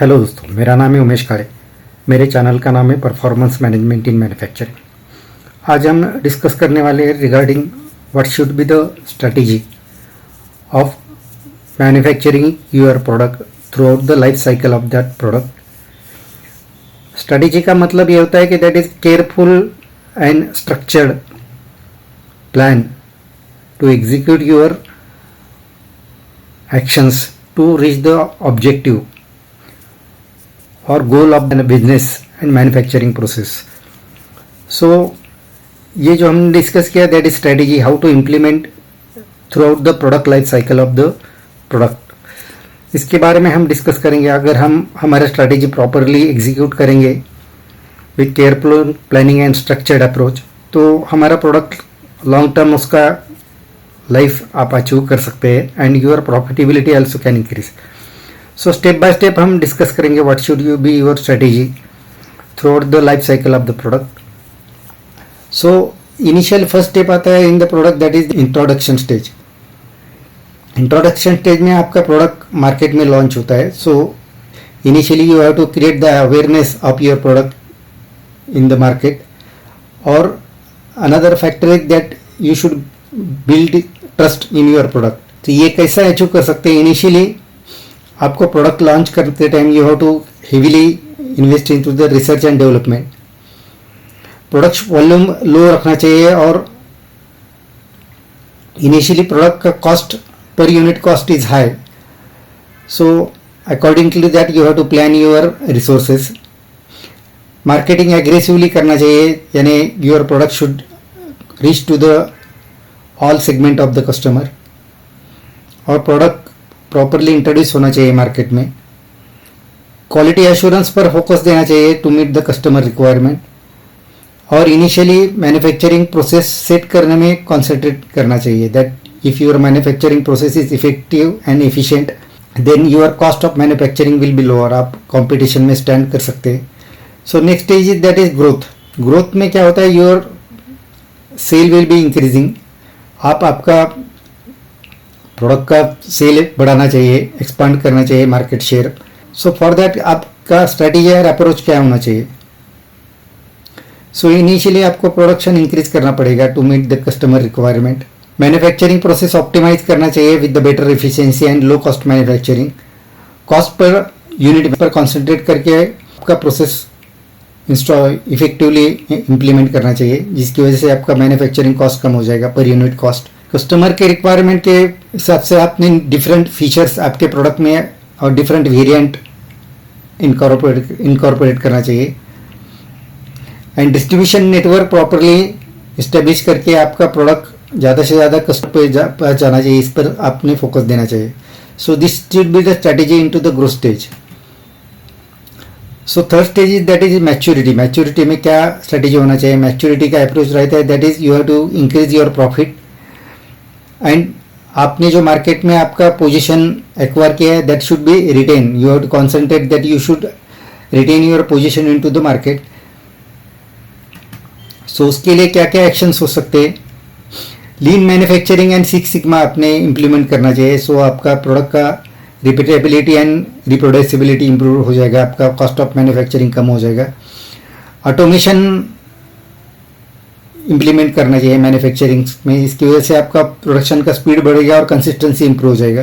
Hello दोस्तों, मेरा नाम है उमेश काड़े। मेरे चैनल का नाम है परफॉर्मेंस मैनेजमेंट इन मैन्युफैक्चरिंग। आज हम डिस्कस करने वाले हैं regarding what should be the strategy of manufacturing your product throughout the life cycle of that product. Strategy का मतलब ये होता है कि that is careful and structured plan to execute your actions to reach the objective और goal of the business and manufacturing process. So ये जो हमने डिस्कस किया that is strategy how to implement throughout the product life cycle of the product. इसके बारे में हम discuss करेंगे। अगर हम हमारा स्ट्रेटेजी प्रॉपरली एग्जीक्यूट करेंगे with careful planning and structured approach तो हमारा प्रोडक्ट लॉन्ग टर्म उसका लाइफ आप अचीव कर सकते हैं and your profitability also can increase. So step by step हम डिस्कस करेंगे what should you B your strategy through out the life cycle of the product. So initial first step आता है in the product that is introduction stage. Introduction stage में आपका product market में launch होता है। So initially you have to create the awareness of your product in the market. और another factor is that you should build trust in your product. तो ये कैसा achieve कर सकते हैं? इनिशियली आपको प्रोडक्ट लॉन्च करते time you have to heavily invest into the research and development. Product volume low रखना चाहिए और इनिशियली प्रोडक्ट का कॉस्ट पर unit cost is high. So according to that you have to plan your resources. Marketing aggressively करना चाहिए, यानी your product should reach to the all segment of the customer और product properly introduce होना चाहिए market में। Quality assurance पर focus देना चाहिए to meet the customer requirement. और इनिशियली मैन्युफैक्चरिंग प्रोसेस सेट करने में कॉन्सेंट्रेट करना चाहिए that if your manufacturing process is effective and efficient then your cost of manufacturing will be lower. आप कंपटीशन में स्टैंड कर सकते हैं। So next stage is that is growth. Growth में क्या होता है? Your sale will be increasing. आप आपका प्रोडक्ट का सेल बढ़ाना चाहिए, एक्सपांड करना चाहिए market share. So for that आपका स्ट्रेटेजी और अप्रोच क्या होना चाहिए? सो इनिशियली आपको प्रोडक्शन इंक्रीज करना पड़ेगा to meet the customer requirement. Manufacturing process optimise करना चाहिए with the better efficiency and low cost manufacturing. Cost पर यूनिट पर कॉन्सेंट्रेट करके आपका प्रोसेस इफेक्टिवली इम्प्लीमेंट करना चाहिए, जिसकी वजह से आपका मैन्युफैक्चरिंग कॉस्ट कम हो जाएगा पर यूनिट कॉस्ट। कस्टमर के रिक्वायरमेंट के हिसाब से आपने डिफरेंट फीचर्स आपके प्रोडक्ट में और डिफरेंट वेरिएंट इनकॉर्पोरेट करना चाहिए। And distribution network properly establish करके आपका प्रोडक्ट ज़्यादा से ज़्यादा कस्टमर पर जाना चाहिए, इस पर आपने फोकस देना चाहिए। So this should be the strategy into the growth stage. So third stage is that is maturity. Maturity में क्या स्ट्रेटेजी होना चाहिए? मैच्योरिटी का अप्रोच रहता है that is you have to increase your profit and आपने जो मार्केट में आपका पोजीशन एक्वायर किया है that should be retain. You have to concentrate that you should retain your position into the market. So उसके लिए क्या क्या एक्शंस हो सकते हैं? Lean manufacturing and six sigma आपने इम्प्लीमेंट करना चाहिए। सो आपका प्रोडक्ट का रिपीटेबिलिटी एंड रिप्रोड्यूसिबिलिटी इंप्रूव हो जाएगा, आपका कॉस्ट ऑफ मैन्युफैक्चरिंग कम हो जाएगा। ऑटोमेशन इम्प्लीमेंट करना चाहिए मैन्युफैक्चरिंग में, इसकी वजह से आपका प्रोडक्शन का स्पीड बढ़ेगा और कंसिस्टेंसी इंप्रूव हो जाएगा।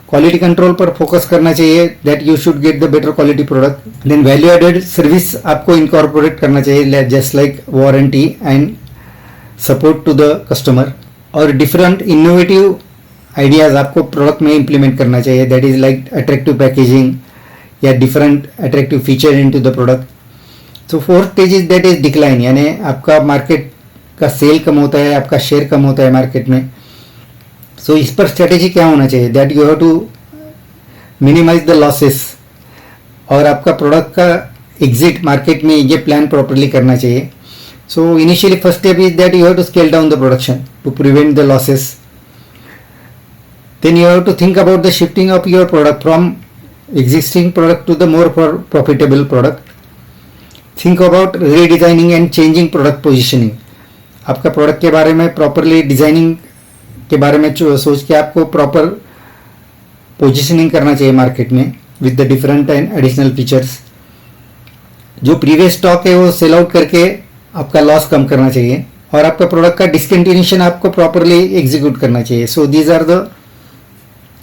क्वालिटी कंट्रोल पर फोकस करना चाहिए that you should get the better quality product. Then value added service आपको इनकॉर्पोरेट करना चाहिए just like warranty and support to the customer. और डिफरेंट इनोवेटिव आइडियाज़ आपको प्रोडक्ट में इम्प्लीमेंट करना चाहिए that is like attractive packaging या different attractive feature into the product. तो fourth stage is that is decline, यानी आपका मार्केट का सेल कम होता है, आपका शेयर कम होता है मार्केट में। सो इस पर स्ट्रेटेजी क्या होना चाहिए? That you have to minimise the losses और आपका प्रोडक्ट का एग्जिट मार्केट में ये प्लान प्रॉपरली करना चाहिए। So initially first step is that you have to scale down the production to prevent the losses. Then you have to think about the shifting of your product from existing product to the more profitable product. Think about redesigning and changing product positioning. आपका product के बारे में properly designing के बारे में सोच के आपको प्रॉपर पोजीशनिंग करना चाहिए मार्केट में। With the different and additional features. जो प्रीवियस स्टॉक है वो सेल आउट करके आपका लॉस कम करना चाहिए और आपका प्रोडक्ट का डिसकंटिन्यूएशन आपको प्रॉपरली एग्जीक्यूट करना चाहिए। So these are the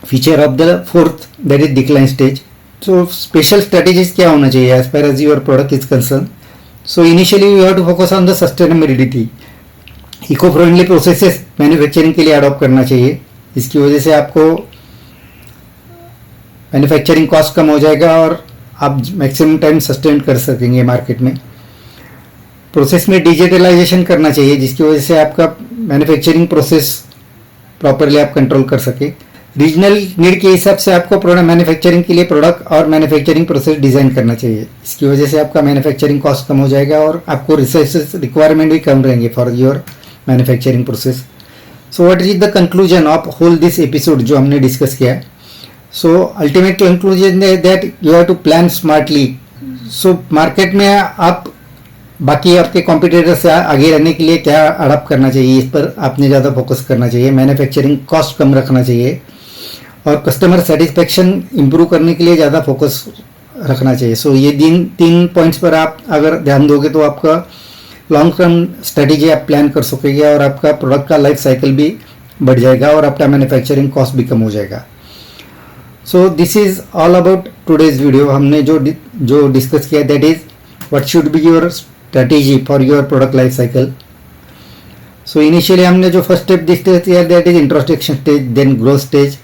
feature of the fourth, that is decline stage. So special strategies क्या होना चाहिए as far as your product is concern. So initially you have to focus on the sustainability. Eco friendly processes manufacturing के लिए adopt करना चाहिए। इसकी वजह से आपको मैन्युफैक्चरिंग कॉस्ट कम हो जाएगा और आप मैक्सिमम टाइम सस्टेन कर सकेंगे मार्केट में। प्रोसेस में डिजिटलाइजेशन करना चाहिए जिसकी वजह से आपका मैन्युफैक्चरिंग प्रोसेस प्रॉपरली आप कंट्रोल कर सके। रीजनल नीड के हिसाब से आपको प्रोडक्ट मैन्युफैक्चरिंग के लिए प्रोडक्ट और मैन्युफैक्चरिंग प्रोसेस डिज़ाइन करना चाहिए। इसकी वजह से आपका मैन्युफैक्चरिंग कॉस्ट कम हो जाएगा और आपको रिसोर्सेज रिक्वायरमेंट भी कम रहेंगे for your manufacturing process. So what is the conclusion of whole this episode जो हमने डिस्कस किया। So ultimate conclusion that you have to plan smartly. So market में आप बाकी आपके कॉम्पिटिटर से आगे रहने के लिए क्या अडॉप्ट करना चाहिए, इस पर आपने ज़्यादा फोकस करना चाहिए। मैन्युफैक्चरिंग कॉस्ट कम रखना चाहिए और कस्टमर सेटिस्फेक्शन इंप्रूव करने के लिए ज़्यादा फोकस रखना चाहिए। सो ये तीन पॉइंट्स पर आप अगर ध्यान दोगे तो आपका लॉन्ग टर्म स्ट्रेटेजी आप प्लान कर सकेंगे और आपका प्रोडक्ट का लाइफ साइकिल भी बढ़ जाएगा और आपका मैन्युफैक्चरिंग कॉस्ट भी कम हो जाएगा। So this is all about today's video. हमने जो डिस्कस किया that is what should be your strategy for your product life cycle. So initially हमने जो फर्स्ट स्टेप डिस्कस किया that is introspection stage, then growth stage,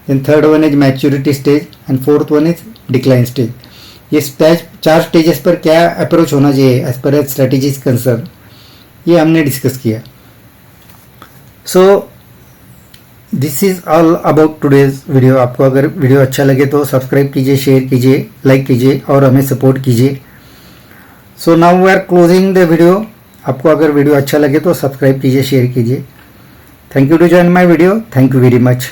then third one is maturity stage and fourth one is decline stage. ये stage 4 stages पर क्या approach होना चाहिए as per as strategy is concern, ये हमने discuss किया। सो this is all about today's video. आपको अगर वीडियो अच्छा लगे तो सब्सक्राइब कीजिए, शेयर कीजिए, लाइक कीजिए और हमें सपोर्ट कीजिए। So now we are closing the video. आपको अगर वीडियो अच्छा लगे तो सब्सक्राइब कीजिए, शेयर कीजिए। Thank you to join my video. Thank you very much.